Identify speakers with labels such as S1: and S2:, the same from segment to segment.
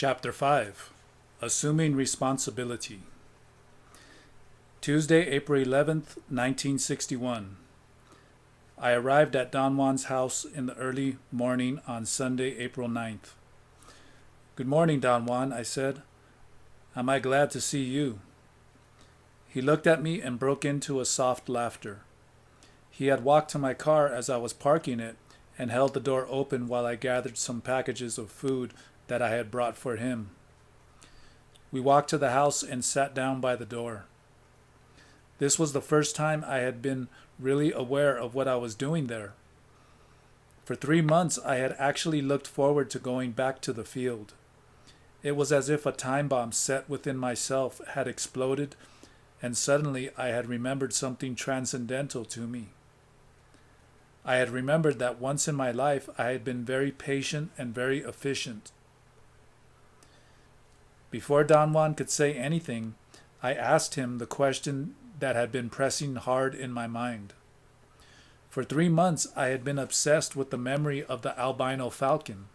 S1: Chapter 5. Assuming Responsibility. Tuesday, April 11th, 1961. I arrived at Don Juan's house in the early morning on Sunday, April 9th. "Good morning, Don Juan," I said. "Am I glad to see you?" He looked at me and broke into a soft laughter. He had walked to my car as I was parking it and held the door open while I gathered some packages of food that I had brought for him. We walked to the house and sat down by the door. This was the first time I had been really aware of what I was doing there. For 3 months I had actually looked forward to going back to the field. It was as if a time bomb set within myself had exploded, and suddenly I had remembered something transcendental to me. I had remembered that once in my life I had been very patient and very efficient. Before Don Juan could say anything, I asked him the question that had been pressing hard in my mind. For 3 months I had been obsessed with the memory of the albino falcon.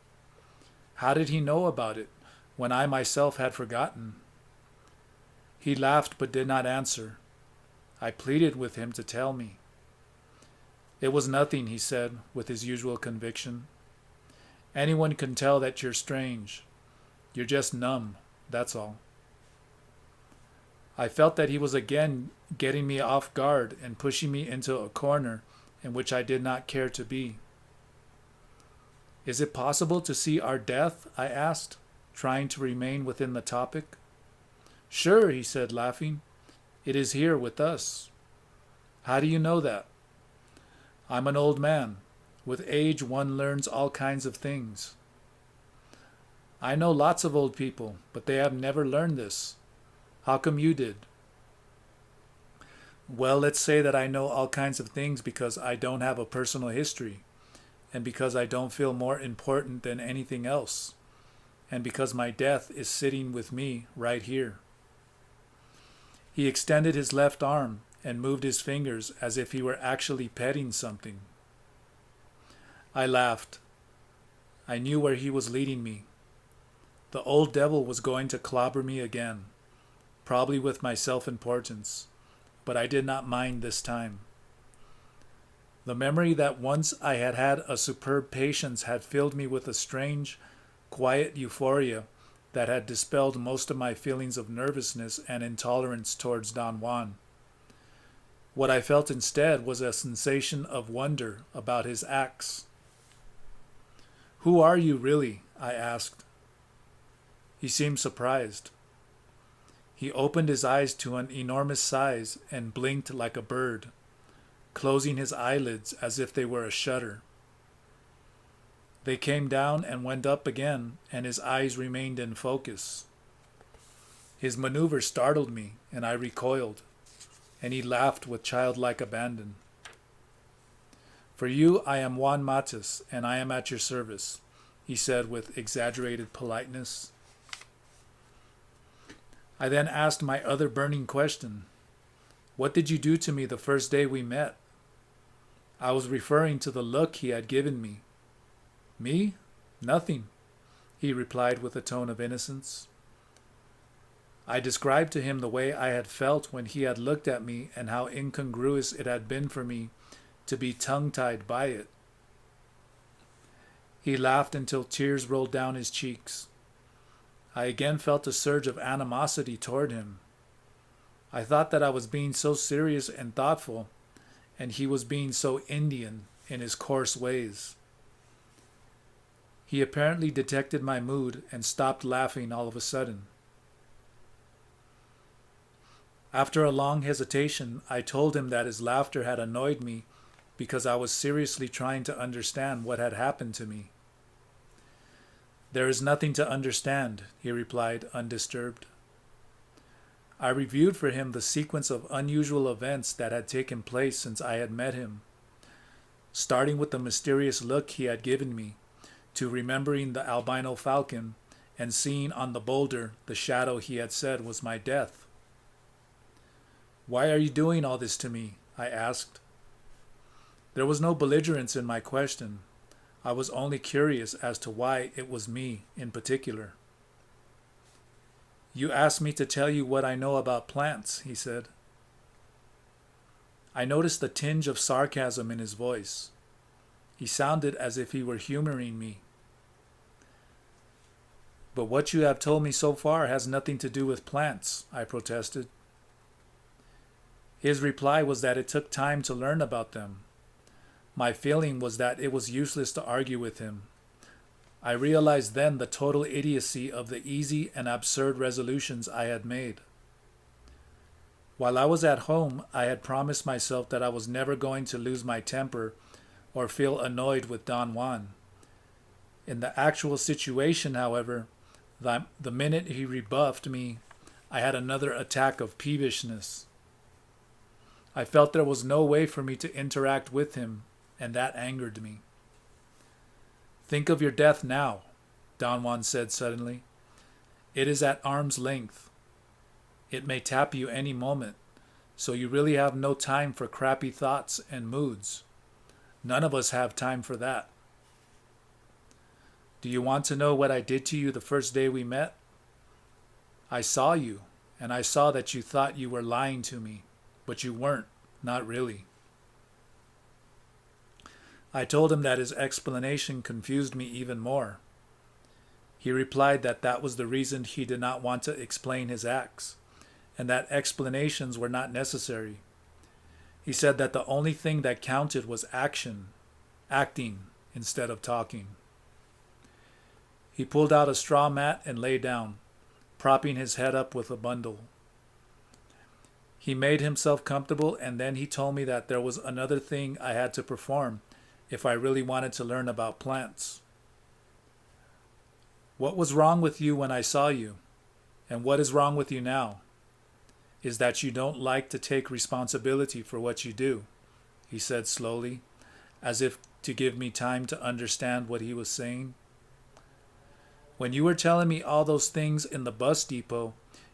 S1: How did he know about it when I myself had forgotten? He laughed but did not answer. I pleaded with him to tell me. "It was nothing," he said with his usual conviction. "Anyone can tell that you're strange. You're just numb, that's all." I felt that he was again getting me off guard and pushing me into a corner in which I did not care to be. "Is it possible to see our death?" I asked, trying to remain within the topic. "Sure," he said, laughing. "It is here with us." "How do you know that?" "I'm an old man. With age one learns all kinds of things." "I know lots of old people, but they have never learned this. How come you did?" "Well, let's say that I know all kinds of things because I don't have a personal history, and because I don't feel more important than anything else, and because my death is sitting with me right here." He extended his left arm and moved his fingers as if he were actually petting something. I laughed. I knew where he was leading me. The old devil was going to clobber me again, probably with my self-importance, but I did not mind this time. The memory that once I had had a superb patience had filled me with a strange, quiet euphoria that had dispelled most of my feelings of nervousness and intolerance towards Don Juan. What I felt instead was a sensation of wonder about his acts. "Who are you really?" I asked. He seemed surprised. He opened his eyes to an enormous size and blinked like a bird, closing his eyelids as if they were a shutter. They came down and went up again, and his eyes remained in focus. His maneuver startled me, and I recoiled, and he laughed with childlike abandon. "For you, I am Juan Matus, and I am at your service," he said with exaggerated politeness. I then asked my other burning question. "What did you do to me the first day we met?" I was referring to the look he had given me. "Me? Nothing," he replied with a tone of innocence. I described to him the way I had felt when he had looked at me and how incongruous it had been for me to be tongue-tied by it. He laughed until tears rolled down his cheeks. I again felt a surge of animosity toward him. I thought that I was being so serious and thoughtful, and he was being so Indian in his coarse ways. He apparently detected my mood and stopped laughing all of a sudden. After a long hesitation, I told him that his laughter had annoyed me because I was seriously trying to understand what had happened to me. "There is nothing to understand," he replied, undisturbed. I reviewed for him the sequence of unusual events that had taken place since I had met him, starting with the mysterious look he had given me, to remembering the albino falcon and seeing on the boulder the shadow he had said was my death. "Why are you doing all this to me?" I asked. There was no belligerence in my question. I was only curious as to why it was me in particular. You asked me to tell you what I know about plants, he said. I noticed a tinge of sarcasm in his voice. He sounded as if he were humoring me. But what you have told me so far has nothing to do with plants, I protested. His reply was that it took time to learn about them. My feeling was that it was useless to argue with him. I realized then the total idiocy of the easy and absurd resolutions I had made. While I was at home, I had promised myself that I was never going to lose my temper or feel annoyed with Don Juan. In the actual situation, however, the minute he rebuffed me, I had another attack of peevishness. I felt there was no way for me to interact with him, and that angered me. Think of your death now, Don Juan said suddenly. It is at arm's length. It may tap you any moment, so you really have no time for crappy thoughts and moods. None of us have time for that. Do you want to know what I did to you the first day we met? I saw you, and I saw that you thought you were lying to me, but you weren't, not really. I told him that his explanation confused me even more. He replied that that was the reason he did not want to explain his acts, and that explanations were not necessary. He said that the only thing that counted was acting instead of talking. He pulled out a straw mat and lay down, propping his head up with a bundle. He made himself comfortable, and then he told me that there was another thing I had to perform if I really wanted to learn about plants. What was wrong with you when I saw you, and what is wrong with you now, is that you don't like to take responsibility for what you do, he said slowly, as if to give me time to understand what he was saying. When you were telling me all those things in the bus depot,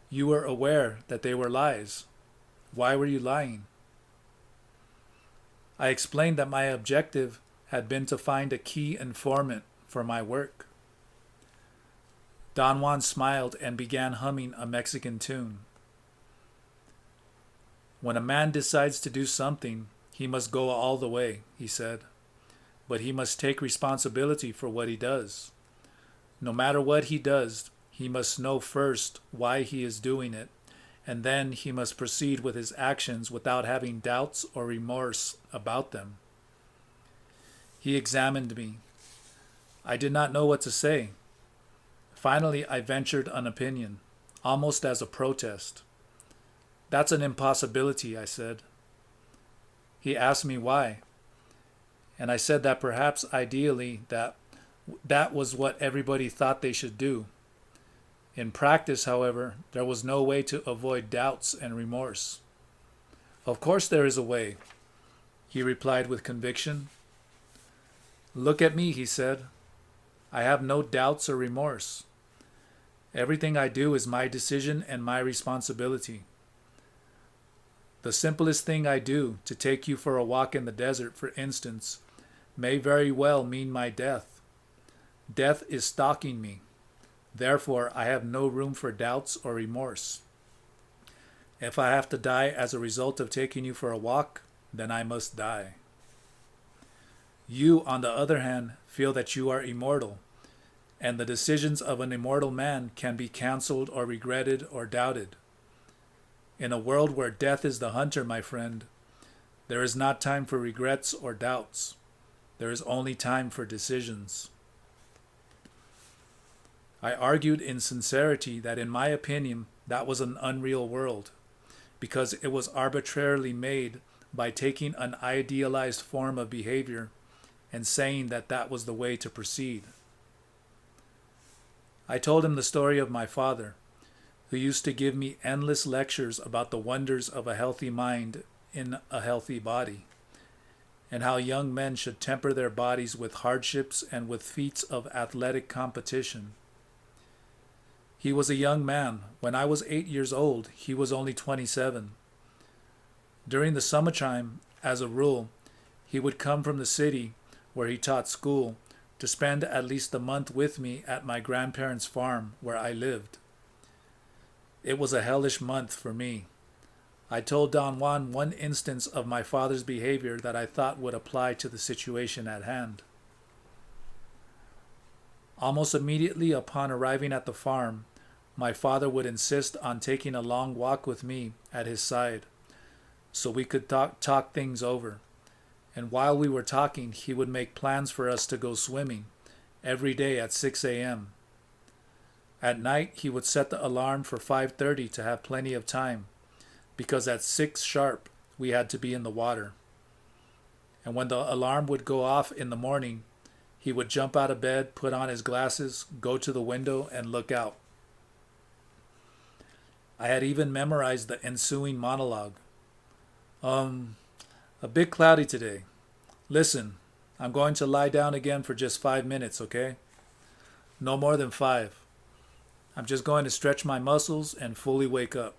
S1: you were aware that they were lies. Why were you lying? I explained that my objective had been to find a key informant for my work. Don Juan smiled and began humming a Mexican tune. When a man decides to do something, he must go all the way, he said. But he must take responsibility for what he does. No matter what he does, he must know first why he is doing it, and then he must proceed with his actions without having doubts or remorse about them. He examined me. I did not know what to say. Finally, I ventured an opinion, almost as a protest. That's an impossibility, I said. He asked me why, and I said that perhaps ideally that was what everybody thought they should do. In practice, however, there was no way to avoid doubts and remorse. Of course there is a way, he replied with conviction. Look at me, he said. I have no doubts or remorse. Everything I do is my decision and my responsibility. The simplest thing I do, to take you for a walk in the desert, for instance, may very well mean my death. Death is stalking me. Therefore, I have no room for doubts or remorse. If I have to die as a result of taking you for a walk, then I must die. You, on the other hand, feel that you are immortal, and the decisions of an immortal man can be cancelled or regretted or doubted. In a world where death is the hunter, my friend, there is not time for regrets or doubts. There is only time for decisions. I argued in sincerity that in my opinion that was an unreal world, because it was arbitrarily made by taking an idealized form of behavior and saying that that was the way to proceed. I told him the story of my father, who used to give me endless lectures about the wonders of a healthy mind in a healthy body, and how young men should temper their bodies with hardships and with feats of athletic competition. He was a young man. When I was 8 years old, he was only 27. During the summertime, as a rule, he would come from the city, where he taught school, to spend at least a month with me at my grandparents' farm where I lived. It was a hellish month for me. I told Don Juan one instance of my father's behavior that I thought would apply to the situation at hand. Almost immediately upon arriving at the farm, my father would insist on taking a long walk with me at his side so we could talk things over. And while we were talking, he would make plans for us to go swimming every day at 6 a.m. At night, he would set the alarm for 5:30 to have plenty of time, because at 6 sharp, we had to be in the water. And when the alarm would go off in the morning, he would jump out of bed, put on his glasses, go to the window, and look out. I had even memorized the ensuing monologue. A bit cloudy today. Listen, I'm going to lie down again for just 5 minutes, okay? No more than 5. I'm just going to stretch my muscles and fully wake up.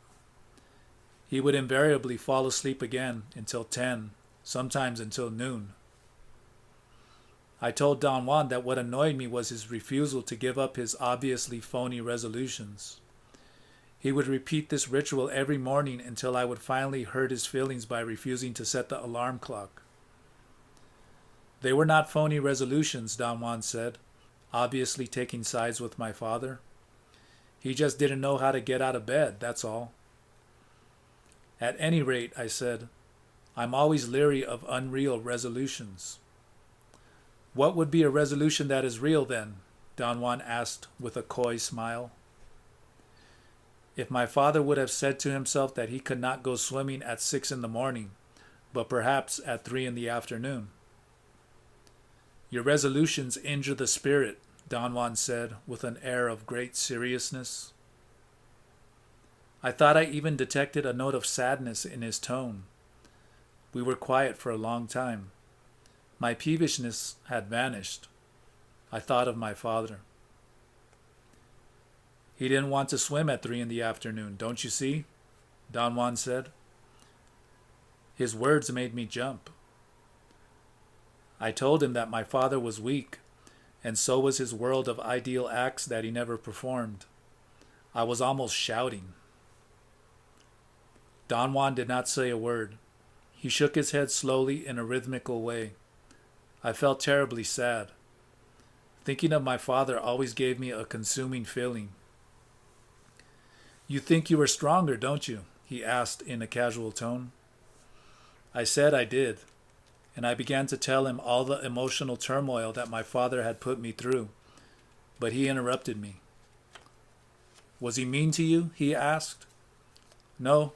S1: He would invariably fall asleep again until 10, sometimes until noon. I told Don Juan that what annoyed me was his refusal to give up his obviously phony resolutions. He would repeat this ritual every morning until I would finally hurt his feelings by refusing to set the alarm clock. They were not phony resolutions, Don Juan said, obviously taking sides with my father. He just didn't know how to get out of bed, that's all. At any rate, I said, I'm always leery of unreal resolutions. What would be a resolution that is real then? Don Juan asked with a coy smile. If my father would have said to himself that he could not go swimming at 6 in the morning, but perhaps at 3 in the afternoon. Your resolutions injure the spirit, Don Juan said with an air of great seriousness. I thought I even detected a note of sadness in his tone. We were quiet for a long time. My peevishness had vanished. I thought of my father. He didn't want to swim at 3 in the afternoon, don't you see? Don Juan said. His words made me jump. I told him that my father was weak, and so was his world of ideal acts that he never performed. I was almost shouting. Don Juan did not say a word. He shook his head slowly in a rhythmical way. I felt terribly sad. Thinking of my father always gave me a consuming feeling. You think you are stronger, don't you? He asked in a casual tone. I said I did, and I began to tell him all the emotional turmoil that my father had put me through, but he interrupted me. Was he mean to you? He asked. No.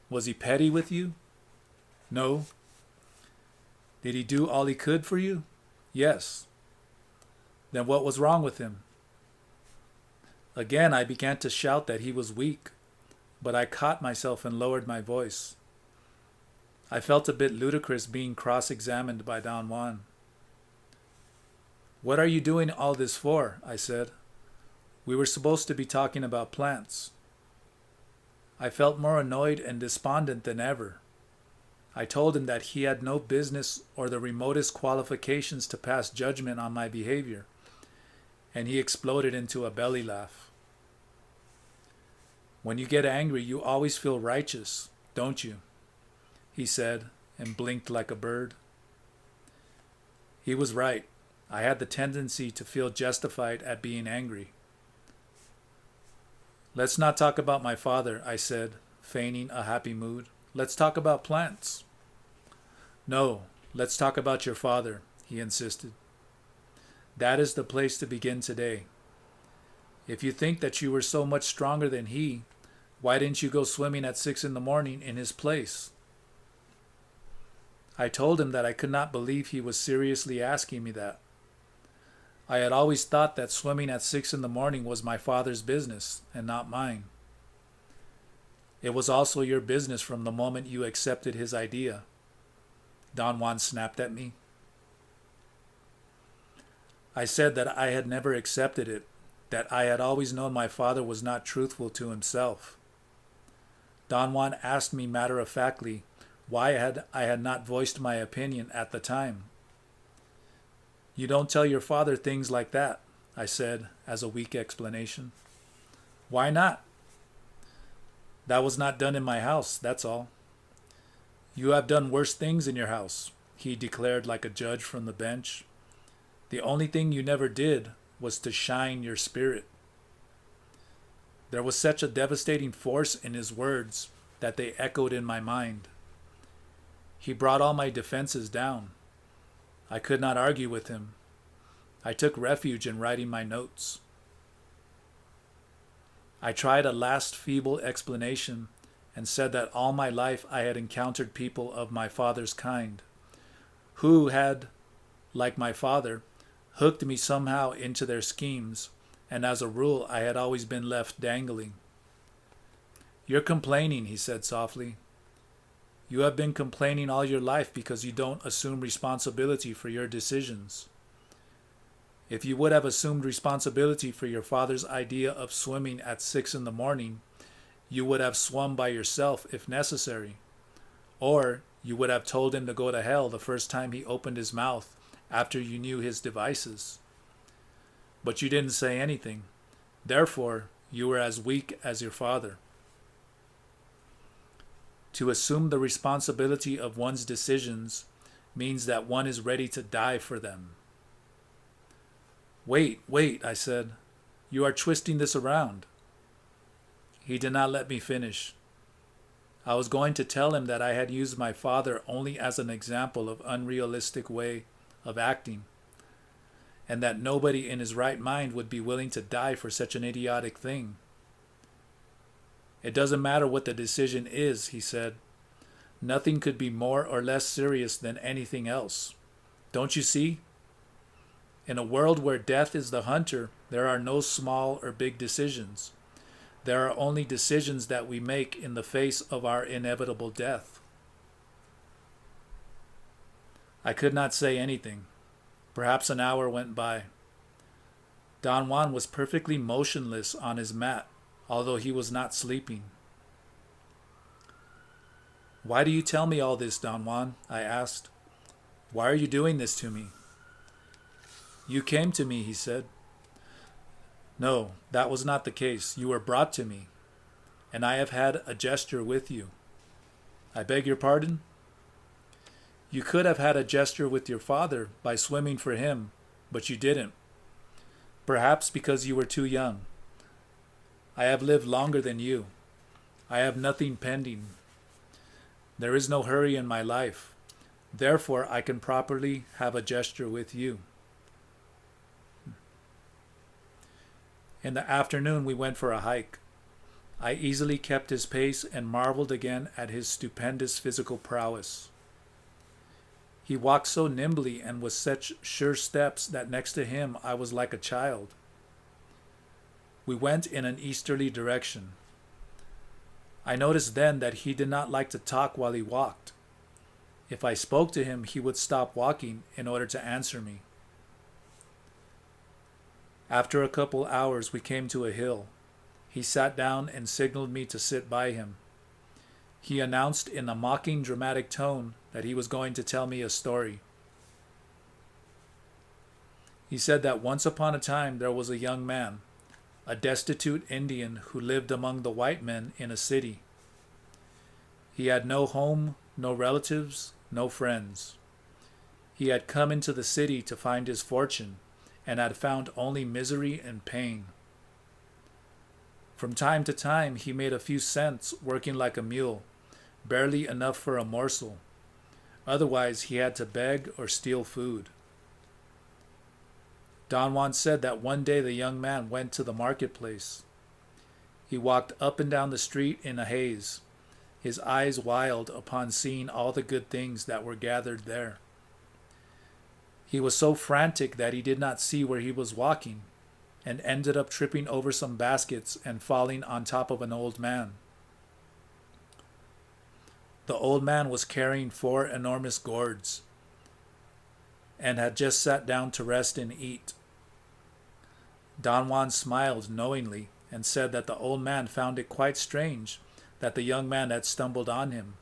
S1: Was he petty with you? No. Did he do all he could for you? Yes. Then what was wrong with him? Again, I began to shout that he was weak, but I caught myself and lowered my voice. I felt a bit ludicrous being cross-examined by Don Juan. What are you doing all this for? I said. We were supposed to be talking about plants. I felt more annoyed and despondent than ever. I told him that he had no business or the remotest qualifications to pass judgment on my behavior, and he exploded into a belly laugh. When you get angry, you always feel righteous, don't you? He said, and blinked like a bird. He was right. I had the tendency to feel justified at being angry. Let's not talk about my father, I said, feigning a happy mood. Let's talk about plants. No, let's talk about your father, he insisted. That is the place to begin today. If you think that you were so much stronger than he, why didn't you go swimming at 6 in the morning in his place? I told him that I could not believe he was seriously asking me that. I had always thought that swimming at 6 in the morning was my father's business and not mine. It was also your business from the moment you accepted his idea. Don Juan snapped at me. I said that I had never accepted it, that I had always known my father was not truthful to himself. Don Juan asked me matter-of-factly why I had not voiced my opinion at the time. You don't tell your father things like that, I said as a weak explanation. Why not? That was not done in my house, that's all. You have done worse things in your house, he declared like a judge from the bench. The only thing you never did was to shine your spirit. There was such a devastating force in his words that they echoed in my mind. He brought all my defenses down. I could not argue with him. I took refuge in writing my notes. I tried a last feeble explanation and said that all my life I had encountered people of my father's kind, who had, like my father, hooked me somehow into their schemes, and as a rule I had always been left dangling. You're complaining, he said softly. You have been complaining all your life because you don't assume responsibility for your decisions. If you would have assumed responsibility for your father's idea of swimming at 6 a.m, you would have swum by yourself if necessary. Or you would have told him to go to hell the first time he opened his mouth after you knew his devices. But you didn't say anything. Therefore, you were as weak as your father. To assume the responsibility of one's decisions means that one is ready to die for them. Wait, I said. You are twisting this around. He did not let me finish. I was going to tell him that I had used my father only as an example of unrealistic way of acting, and that nobody in his right mind would be willing to die for such an idiotic thing. It doesn't matter what the decision is, he said. Nothing could be more or less serious than anything else. Don't you see? In a world where death is the hunter, there are no small or big decisions. There are only decisions that we make in the face of our inevitable death. I could not say anything. Perhaps an hour went by. Don Juan was perfectly motionless on his mat, although he was not sleeping. Why do you tell me all this, Don Juan? I asked. Why are you doing this to me? You came to me, he said. No, that was not the case. You were brought to me, and I have had a gesture with you. I beg your pardon? You could have had a gesture with your father by swimming for him, but you didn't. Perhaps because you were too young. I have lived longer than you. I have nothing pending. There is no hurry in my life. Therefore, I can properly have a gesture with you. In the afternoon, we went for a hike. I easily kept his pace and marveled again at his stupendous physical prowess. He walked so nimbly and with such sure steps that next to him I was like a child. We went in an easterly direction. I noticed then that he did not like to talk while he walked. If I spoke to him, he would stop walking in order to answer me. After a couple hours, we came to a hill. He sat down and signaled me to sit by him. He announced in a mocking, dramatic tone that he was going to tell me a story. He said that once upon a time there was a young man, a destitute Indian who lived among the white men in a city. He had no home, no relatives, no friends. He had come into the city to find his fortune, and had found only misery and pain. From time to time he made a few cents working like a mule, barely enough for a morsel. Otherwise he had to beg or steal food. Don Juan said that one day the young man went to the marketplace. He walked up and down the street in a haze, his eyes wild upon seeing all the good things that were gathered there. He was so frantic that he did not see where he was walking, and ended up tripping over some baskets and falling on top of an old man. The old man was carrying 4 enormous gourds, and had just sat down to rest and eat. Don Juan smiled knowingly and said that the old man found it quite strange that the young man had stumbled on him.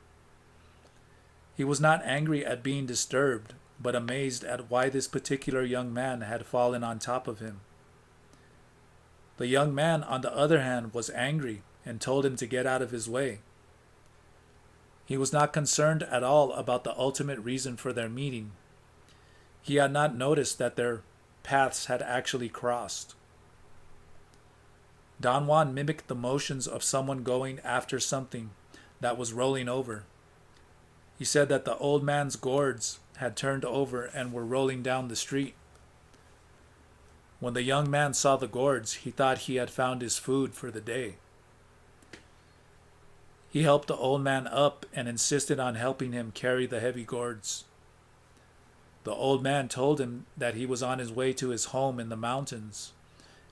S1: He was not angry at being disturbed, but amazed at why this particular young man had fallen on top of him. The young man, on the other hand, was angry and told him to get out of his way. He was not concerned at all about the ultimate reason for their meeting. He had not noticed that their paths had actually crossed. Don Juan mimicked the motions of someone going after something that was rolling over. He said that the old man's gourds had turned over and were rolling down the street. When the young man saw the gourds, he thought he had found his food for the day. He helped the old man up and insisted on helping him carry the heavy gourds. The old man told him that he was on his way to his home in the mountains,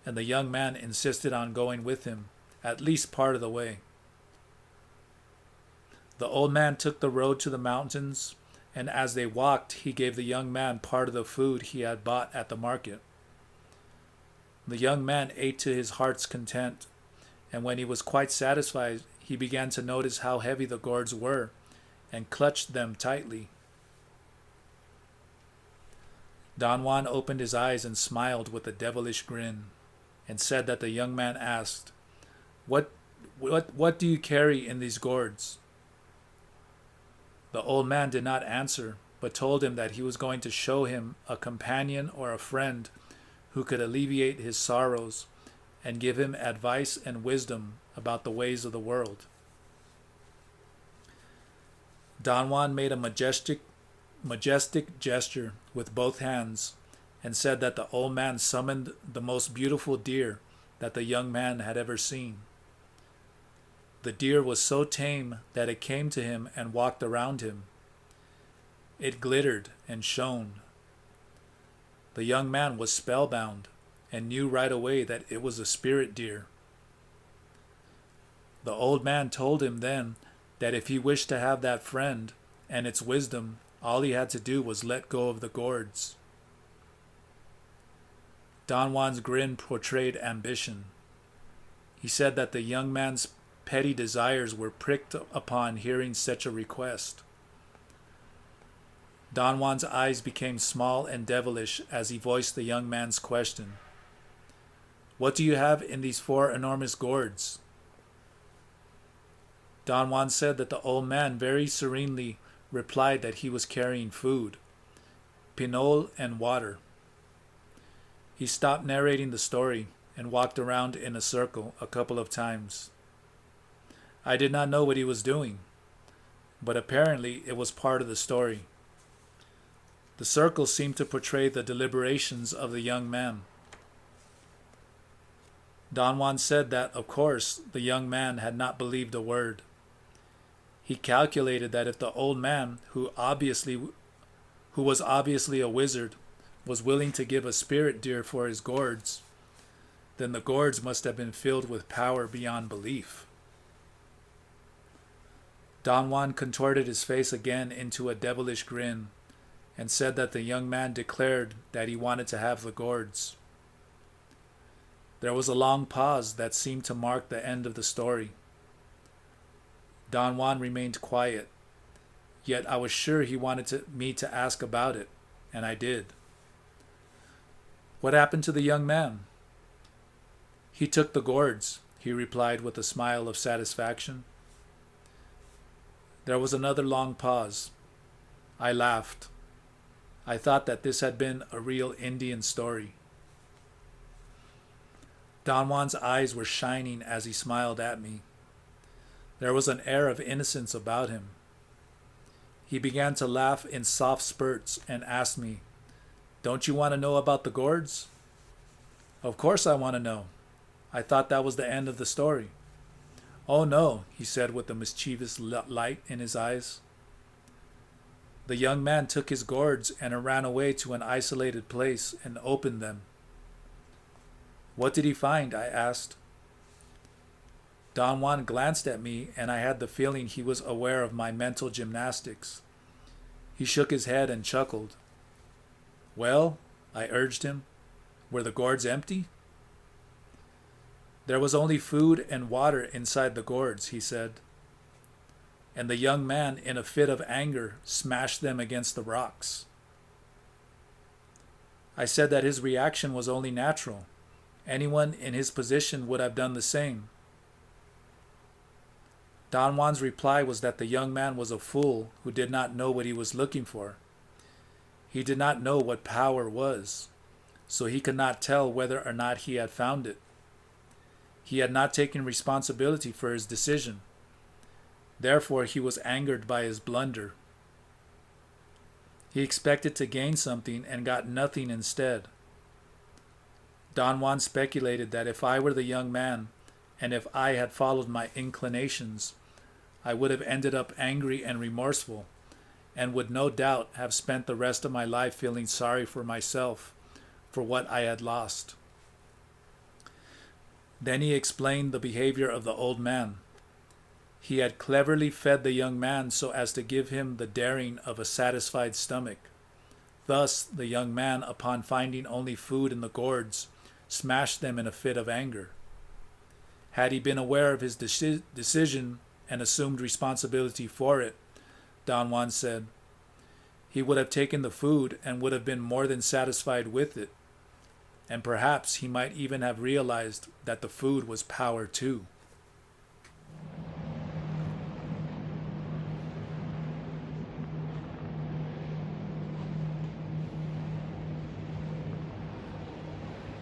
S1: and the young man insisted on going with him, at least part of the way. The old man took the road to the mountains, and as they walked, he gave the young man part of the food he had bought at the market. The young man ate to his heart's content, and when he was quite satisfied, he began to notice how heavy the gourds were and clutched them tightly. Don Juan opened his eyes and smiled with a devilish grin, and said that the young man asked, What do you carry in these gourds?" The old man did not answer, but told him that he was going to show him a companion or a friend who could alleviate his sorrows and give him advice and wisdom about the ways of the world. Don Juan made a majestic gesture with both hands and said that the old man summoned the most beautiful deer that the young man had ever seen. The deer was so tame that it came to him and walked around him. It glittered and shone. The young man was spellbound and knew right away that it was a spirit deer. The old man told him then that if he wished to have that friend and its wisdom, all he had to do was let go of the gourds. Don Juan's grin portrayed ambition. He said that the young man's petty desires were pricked upon hearing such a request. Don Juan's eyes became small and devilish as he voiced the young man's question. "What do you have in these 4 enormous gourds?" Don Juan said that the old man very serenely replied that he was carrying food, pinole and water. He stopped narrating the story and walked around in a circle a couple of times. I did not know what he was doing, but apparently it was part of the story. The circle seemed to portray the deliberations of the young man. Don Juan said that, of course, the young man had not believed a word. He calculated that if the old man, who was obviously a wizard, was willing to give a spirit deer for his gourds, then the gourds must have been filled with power beyond belief. Don Juan contorted his face again into a devilish grin and said that the young man declared that he wanted to have the gourds. There was a long pause that seemed to mark the end of the story. Don Juan remained quiet, yet I was sure he wanted me to ask about it, and I did. "What happened to the young man?" "He took the gourds," he replied with a smile of satisfaction. There was another long pause. I laughed. I thought that this had been a real Indian story. Don Juan's eyes were shining as he smiled at me. There was an air of innocence about him. He began to laugh in soft spurts and asked me, "Don't you want to know about the gourds?" "Of course I want to know. I thought that was the end of the story." "Oh no," he said with a mischievous light in his eyes. The young man took his gourds and ran away to an isolated place and opened them. "What did he find?" I asked. Don Juan glanced at me, and I had the feeling he was aware of my mental gymnastics. He shook his head and chuckled. "Well," I urged him, "were the gourds empty?" "There was only food and water inside the gourds," he said. And the young man, in a fit of anger, smashed them against the rocks. I said that his reaction was only natural. Anyone in his position would have done the same. Don Juan's reply was that the young man was a fool who did not know what he was looking for. He did not know what power was, so he could not tell whether or not he had found it. He had not taken responsibility for his decision. Therefore, he was angered by his blunder. He expected to gain something and got nothing instead. Don Juan speculated that if I were the young man, and if I had followed my inclinations, I would have ended up angry and remorseful, and would no doubt have spent the rest of my life feeling sorry for myself for what I had lost. Then he explained the behavior of the old man. He had cleverly fed the young man so as to give him the daring of a satisfied stomach. Thus, the young man, upon finding only food in the gourds, smashed them in a fit of anger. Had he been aware of his decision and assumed responsibility for it, Don Juan said, he would have taken the food and would have been more than satisfied with it. And perhaps he might even have realized that the food was power too.